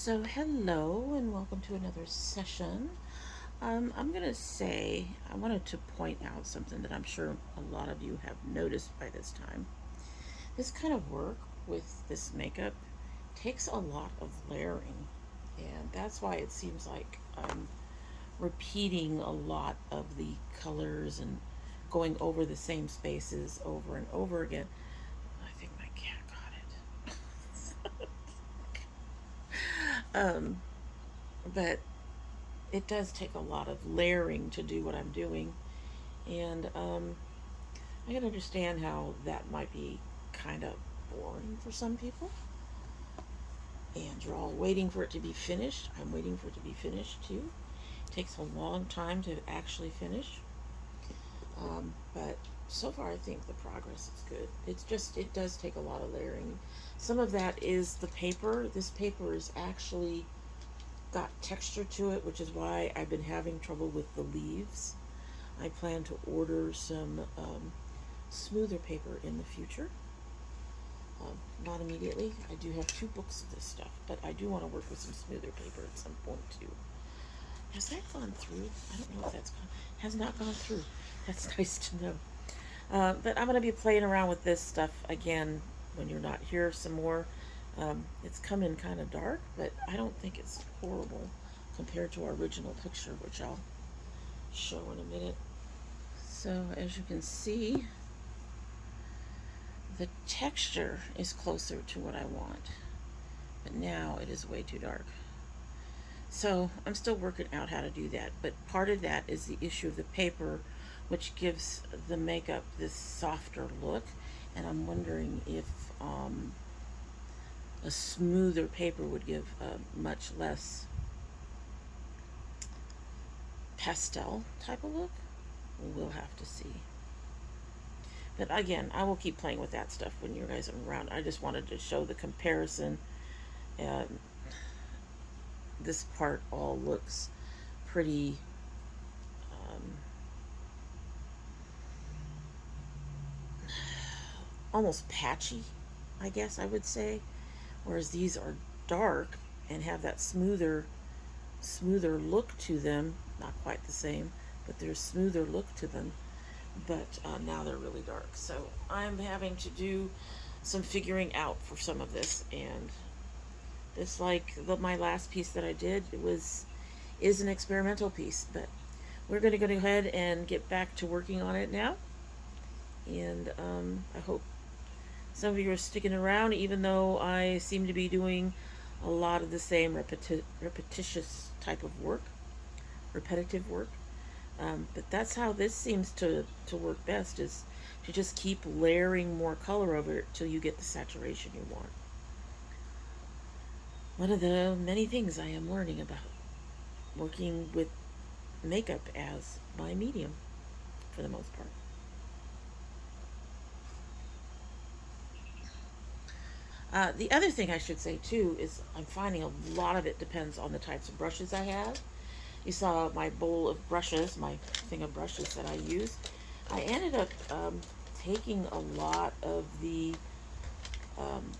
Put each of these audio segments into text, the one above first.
So hello and welcome to another session. I'm going to say, I wanted to point out something that I'm sure a lot of you have noticed by this time. This kind of work with this makeup takes a lot of layering, and that's why it seems like I'm repeating a lot of the colors and going over the same spaces over and over again. I think my cat got it. But it does take a lot of layering to do what I'm doing, and I can understand how that might be kind of boring for some people. And you're all waiting for it to be finished. I'm waiting for it to be finished too. It takes a long time to actually finish, but so far I think the progress is good. It does take a lot of layering. Some of that is the paper. This paper is actually got texture to it, which is why I've been having trouble with the leaves. I plan to order some smoother paper in the future. Not immediately. I do have 2 books of this stuff, but I do want to work with some smoother paper at some point too. Has that gone through? I don't know if that's gone. Has not gone through. That's nice to know. But I'm going to be playing around with this stuff again when you're not here some more. It's come in kind of dark, but I don't think it's horrible compared to our original picture, which I'll show in a minute. So as you can see, the texture is closer to what I want, but now it is way too dark. So I'm still working out how to do that, but part of that is the issue of the paper, which gives the makeup this softer look, and I'm wondering if a smoother paper would give a much less pastel type of look. We'll have to see. But again, I will keep playing with that stuff when you guys are around. I just wanted to show the comparison. This part all looks pretty almost patchy, I guess I would say, whereas these are dark and have that smoother look to them. Not quite the same, but there's smoother look to them. But now they're really dark, so I'm having to do some figuring out for some of this. And this, like my last piece that I did, is an experimental piece, but we're going to go ahead and get back to working on it now. And I hope some of you are sticking around, even though I seem to be doing a lot of the same repetitious type of work, repetitive work. But that's how this seems to work best, is to just keep layering more color over it till you get the saturation you want. One of the many things I am learning about working with makeup as my medium, for the most part. The other thing I should say too is I'm finding a lot of it depends on the types of brushes I have. You saw my bowl of brushes, my thing of brushes that I use. I ended up taking a lot of the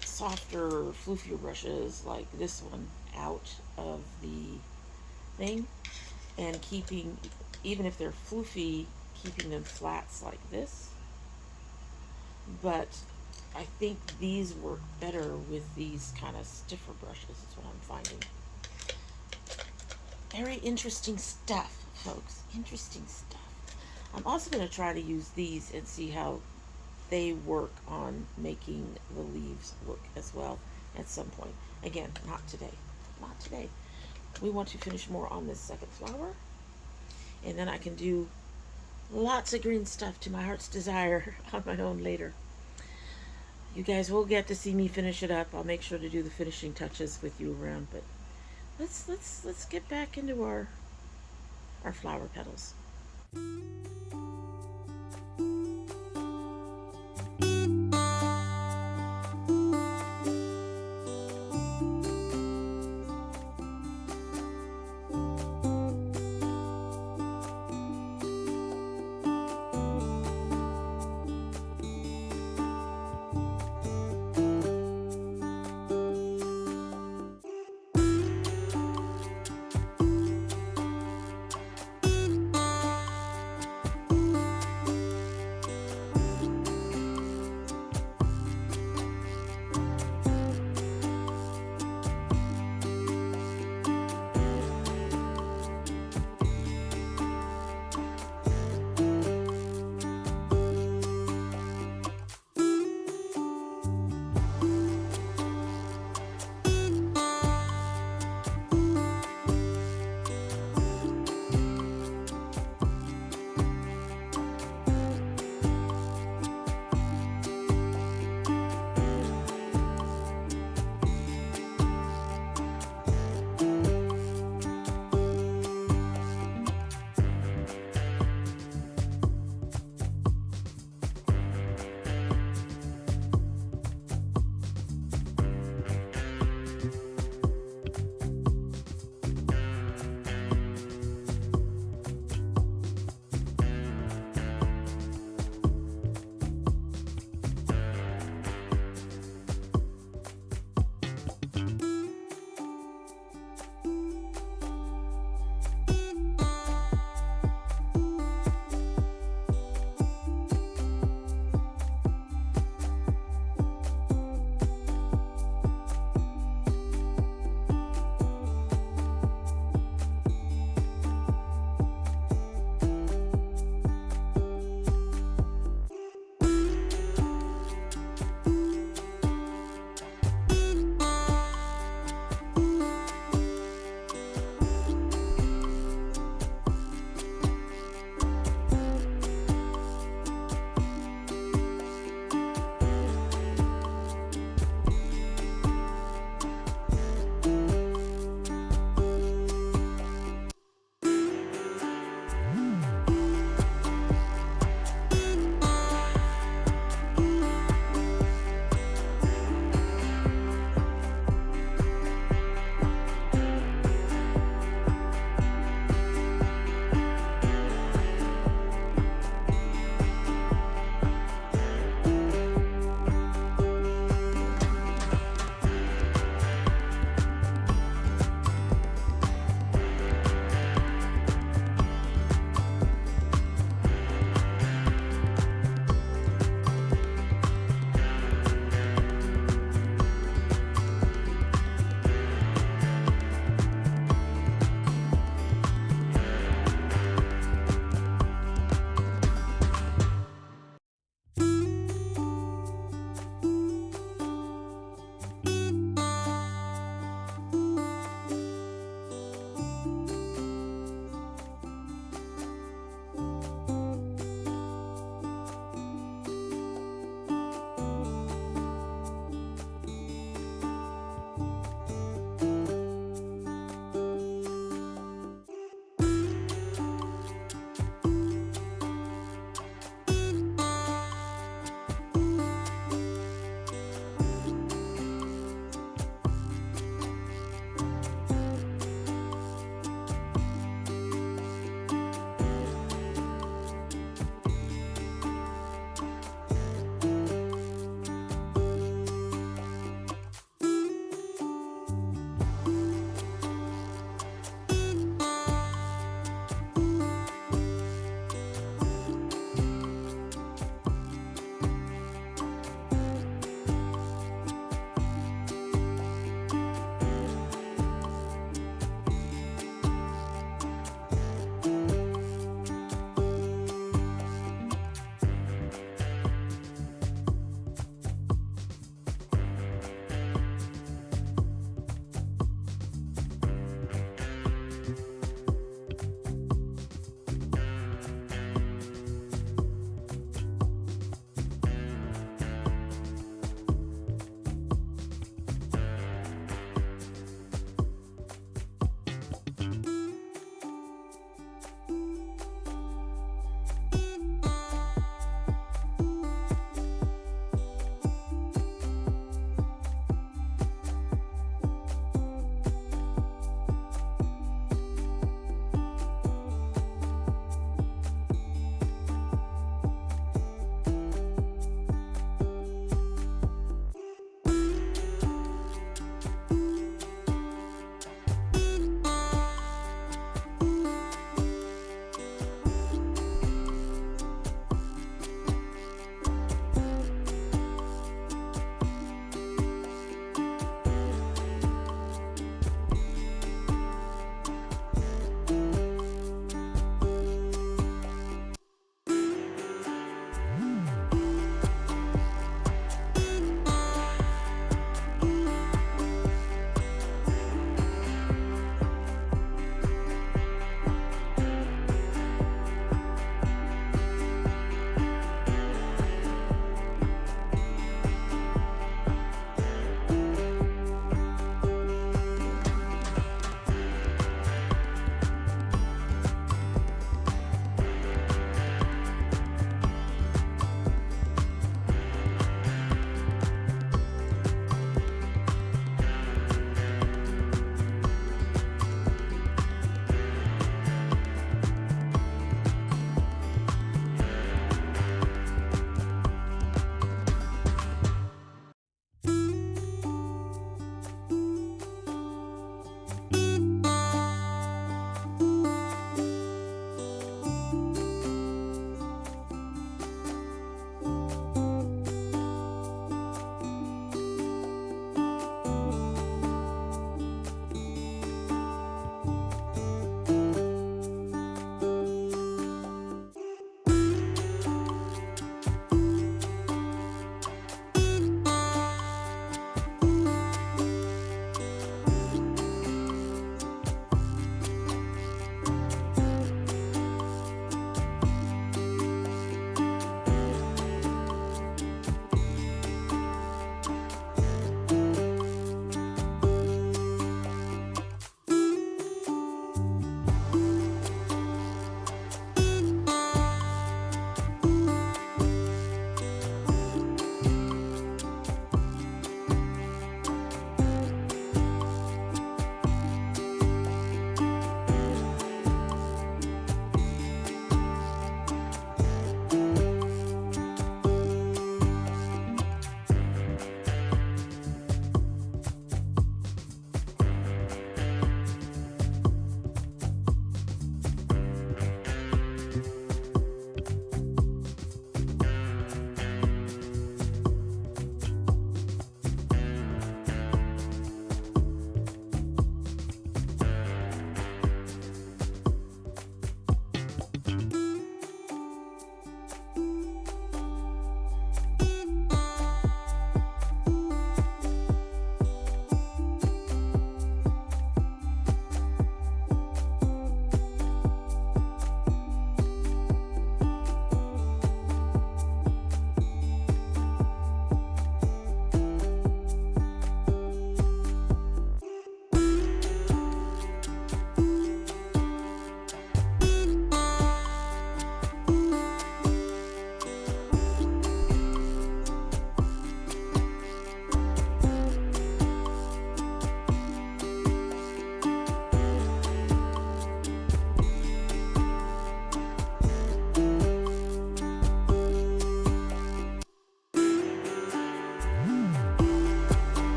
softer, floofier brushes like this one out of the thing, and keeping, even if they're floofy, keeping them flats like this. But I think these work better with these kind of stiffer brushes, is what I'm finding. Very interesting stuff, folks. Interesting stuff. I'm also going to try to use these and see how they work on making the leaves look as well at some point. Again, not today. Not today. We want to finish more on this second flower, and then I can do lots of green stuff to my heart's desire on my own later. You guys will get to see me finish it up. I'll make sure to do the finishing touches with you around, but let's get back into our flower petals.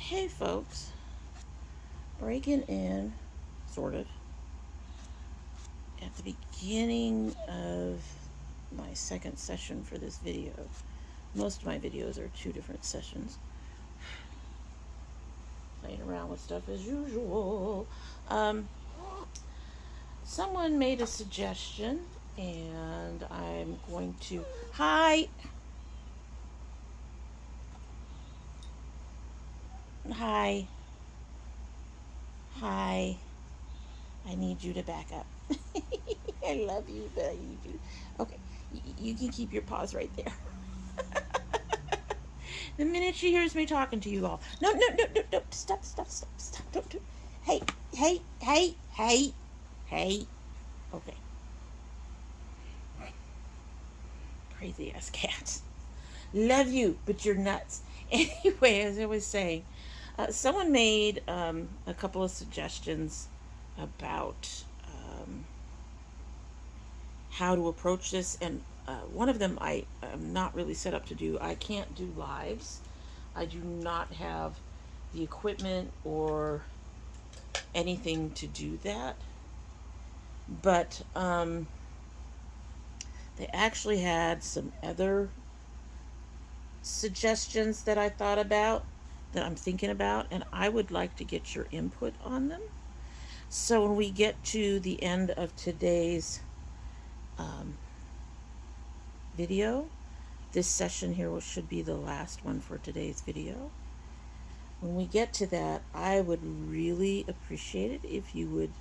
Hey folks, breaking in, sort of, at the beginning of my second session for this video. Most of my videos are 2 different sessions. Playing around with stuff as usual. Someone made a suggestion, and I'm going to... Hi! Hi. Hi. I need you to back up. I love you, but I need you. Okay, you can keep your paws right there. The minute she hears me talking to you all, no, stop, don't do. Hey, hey. Okay. Crazy ass cats. Love you, but you're nuts. Anyway, as I was saying, someone made a couple of suggestions about how to approach this, and one of them I am not really set up to do. I can't do lives. I do not have the equipment or anything to do that. But they actually had some other suggestions that I thought about, that I'm thinking about, and I would like to get your input on them. So when we get to the end of today's video, this session here should be the last one for today's video. When we get to that, I would really appreciate it if you would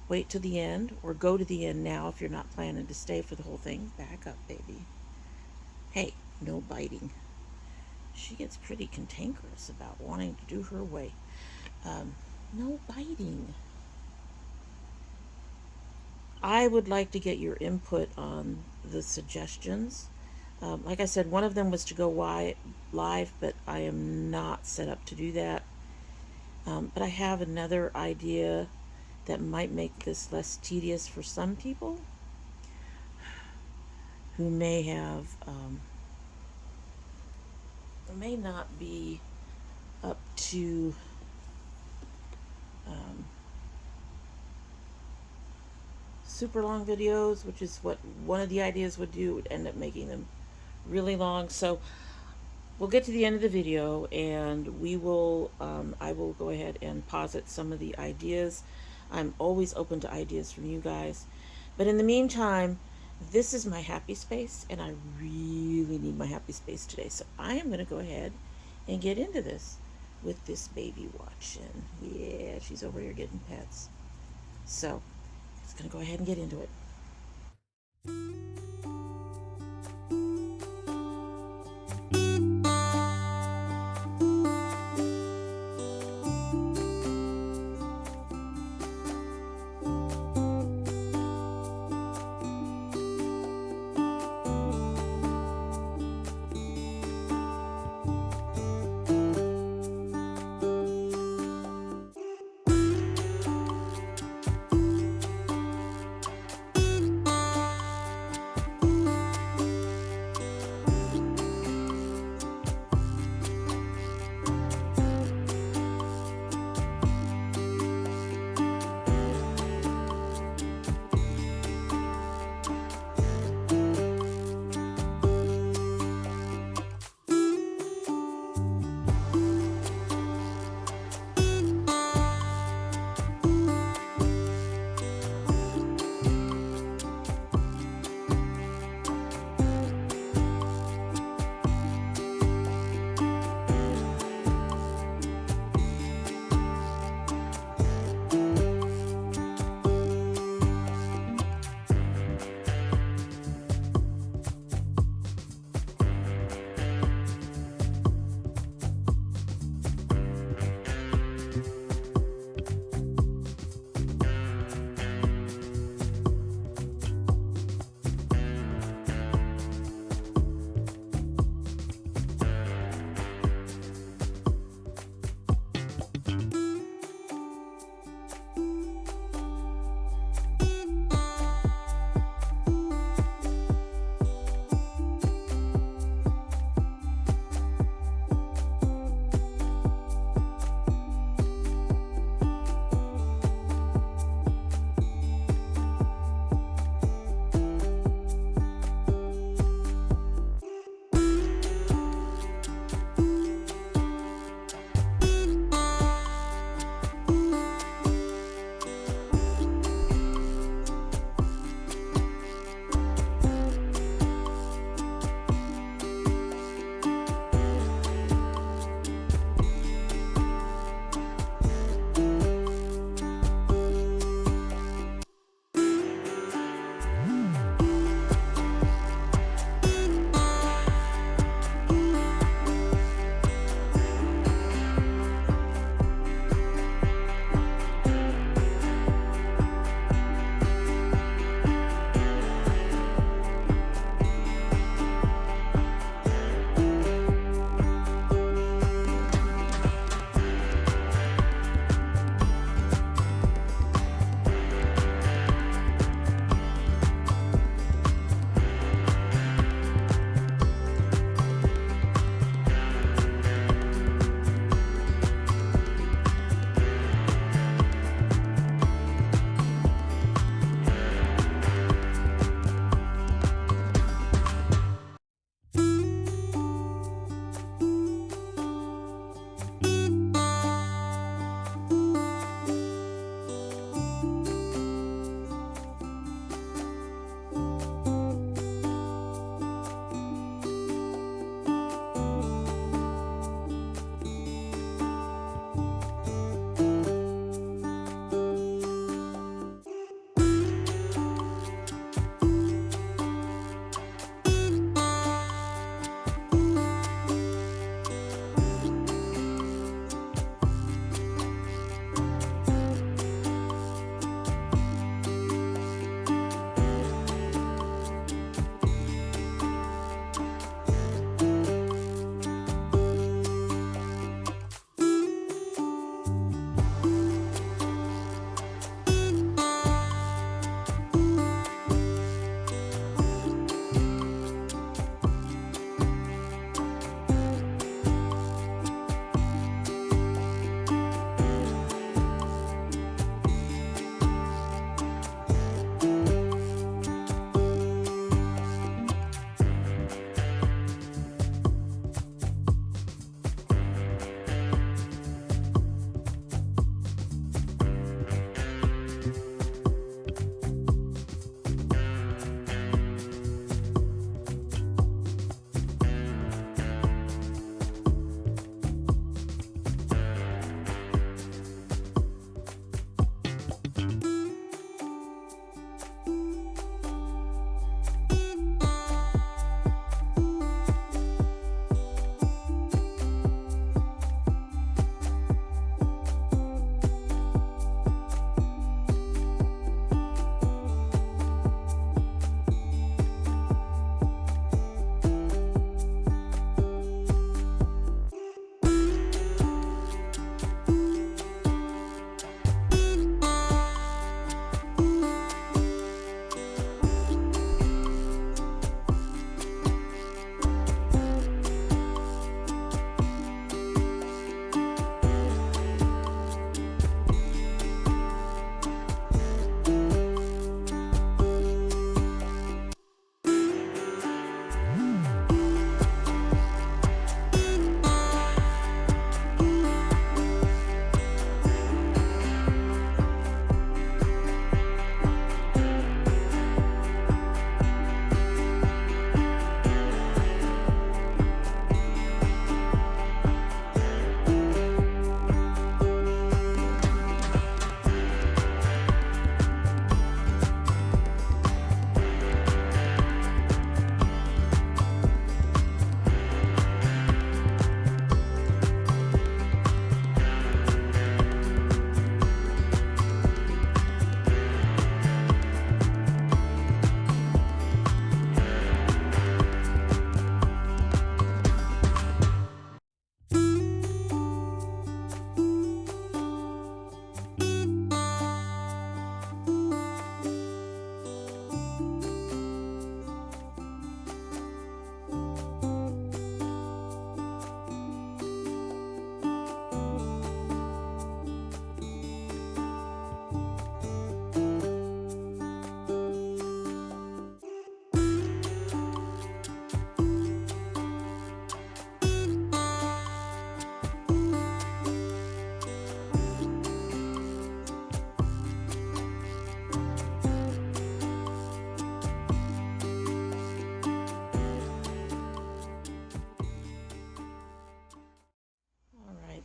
wait to the end, or go to the end now if you're not planning to stay for the whole thing. Back up, baby. Hey, no biting. She gets pretty cantankerous about wanting to do her way. No biting. I would like to get your input on the suggestions. Like I said, one of them was to go live, but I am not set up to do that. But I have another idea that might make this less tedious for some people who may have, may not be up to super long videos, which is what one of the ideas would do. It would end up making them really long. So we'll get to the end of the video, and we will I will go ahead and posit some of the ideas. I'm always open to ideas from you guys, but in the meantime, this is my happy space, and I really need my happy space today. So I am going to go ahead and get into this with this baby watching. Yeah, she's over here getting pets. So it's going to go ahead and get into it.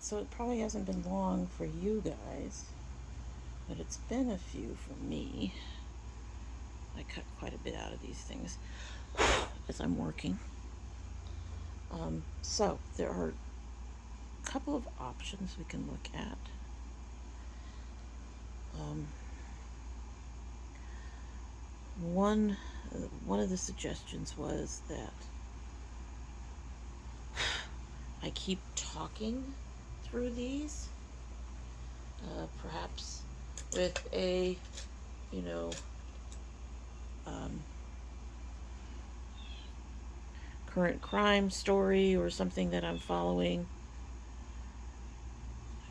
So it probably hasn't been long for you guys, but it's been a few for me. I cut quite a bit out of these things as I'm working. So there are a couple of options we can look at. One of the suggestions was that I keep talking through these, perhaps with a, you know, current crime story or something that I'm following.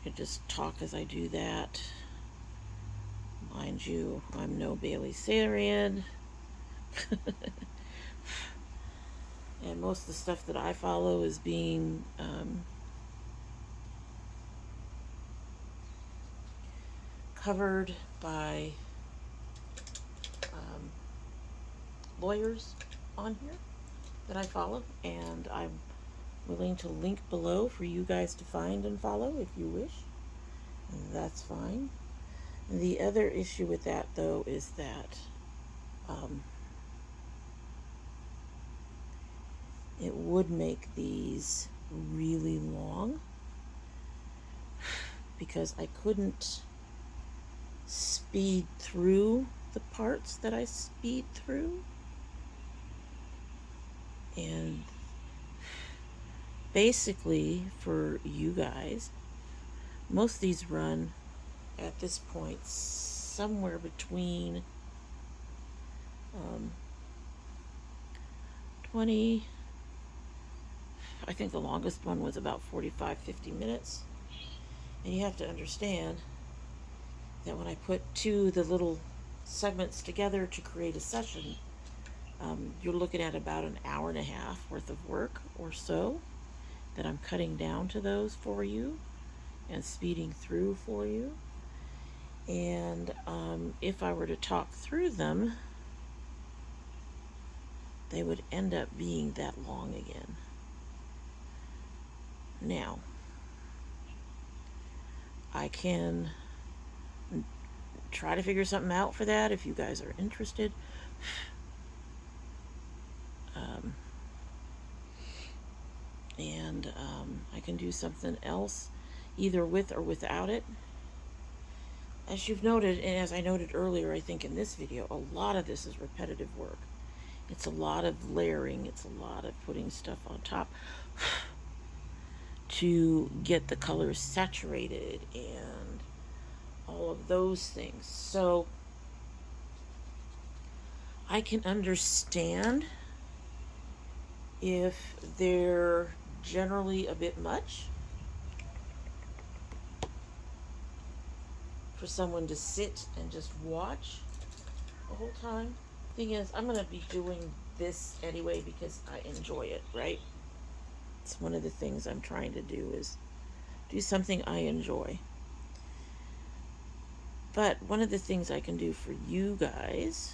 I could just talk as I do that. Mind you, I'm no Bailey Sarian. And most of the stuff that I follow is being covered by lawyers on here that I follow, and I'm willing to link below for you guys to find and follow if you wish. That's fine. The other issue with that, though, is that it would make these really long because I couldn't speed through the parts that I speed through. And basically, for you guys, most of these run at this point somewhere between 20, I think the longest one was about 45-50 minutes. And you have to understand that when I put the little segments together to create a session, you're looking at about an hour and a half worth of work or so that I'm cutting down to those for you and speeding through for you. And if I were to talk through them, they would end up being that long again. Now, I can try to figure something out for that if you guys are interested. And I can do something else either with or without it. As you've noted, and as I noted earlier, I think in this video, a lot of this is repetitive work. It's a lot of layering. It's a lot of putting stuff on top to get the colors saturated and all of those things. So I can understand if they're generally a bit much for someone to sit and just watch the whole time. Thing is, I'm going to be doing this anyway because I enjoy it, right? It's one of the things I'm trying to do is do something I enjoy. But one of the things I can do for you guys,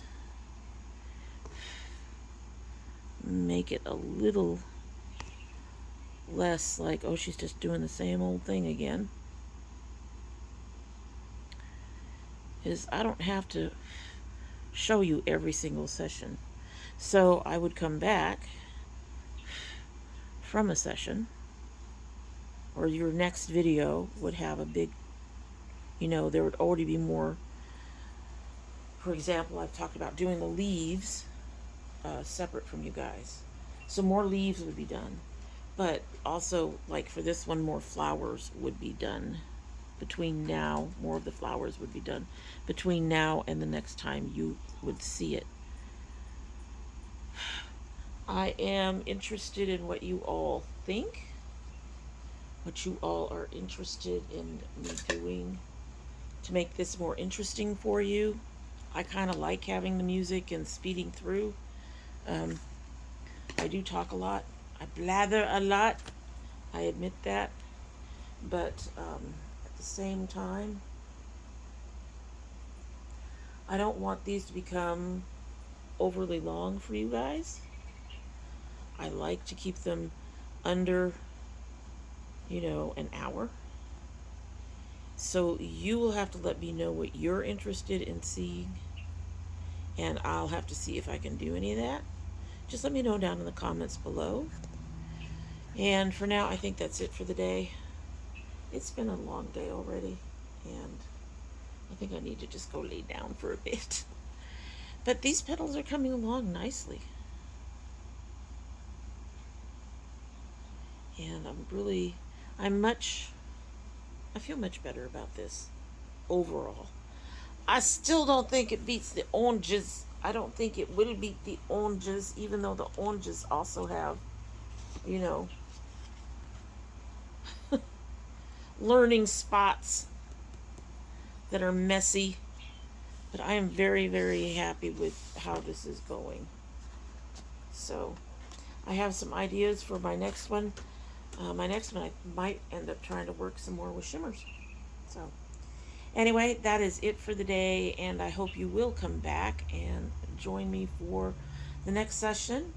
make it a little less like, oh, she's just doing the same old thing again, is I don't have to show you every single session. So I would come back from a session, or your next video would have a big, there would already be more. For example, I've talked about doing the leaves separate from you guys. So more leaves would be done. But also, like for this one, more flowers would be done between now. More of the flowers would be done between now and the next time you would see it. I am interested in what you all think, what you all are interested in me doing to make this more interesting for you. I kind of like having the music and speeding through. I do talk a lot. I blather a lot. I admit that. But at the same time, I don't want these to become overly long for you guys. I like to keep them under, an hour. So you will have to let me know what you're interested in seeing, and I'll have to see if I can do any of that. Just let me know down in the comments below. And for now, I think that's it for the day. It's been a long day already, and I think I need to just go lay down for a bit. But these petals are coming along nicely. And I feel much better about this overall. I still don't think it beats the oranges. I don't think it will beat the oranges, even though the oranges also have, you know, learning spots that are messy. But I am very, very happy with how this is going. So I have some ideas for my next one. My next one, I might end up trying to work some more with shimmers. So anyway, that is it for the day, and I hope you will come back and join me for the next session.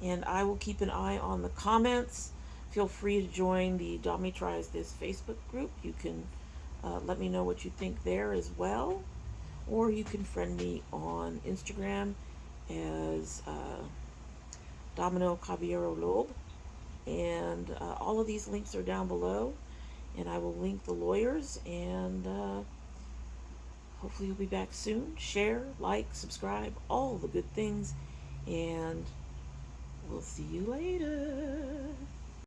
And I will keep an eye on the comments. Feel free to join the domytriesthis Facebook group. You can let me know what you think there as well. Or you can friend me on Instagram as Domino Caballero Loeb. And all of these links are down below. And I will link the lawyers. And hopefully you'll be back soon. Share, like, subscribe, all the good things. And we'll see you later.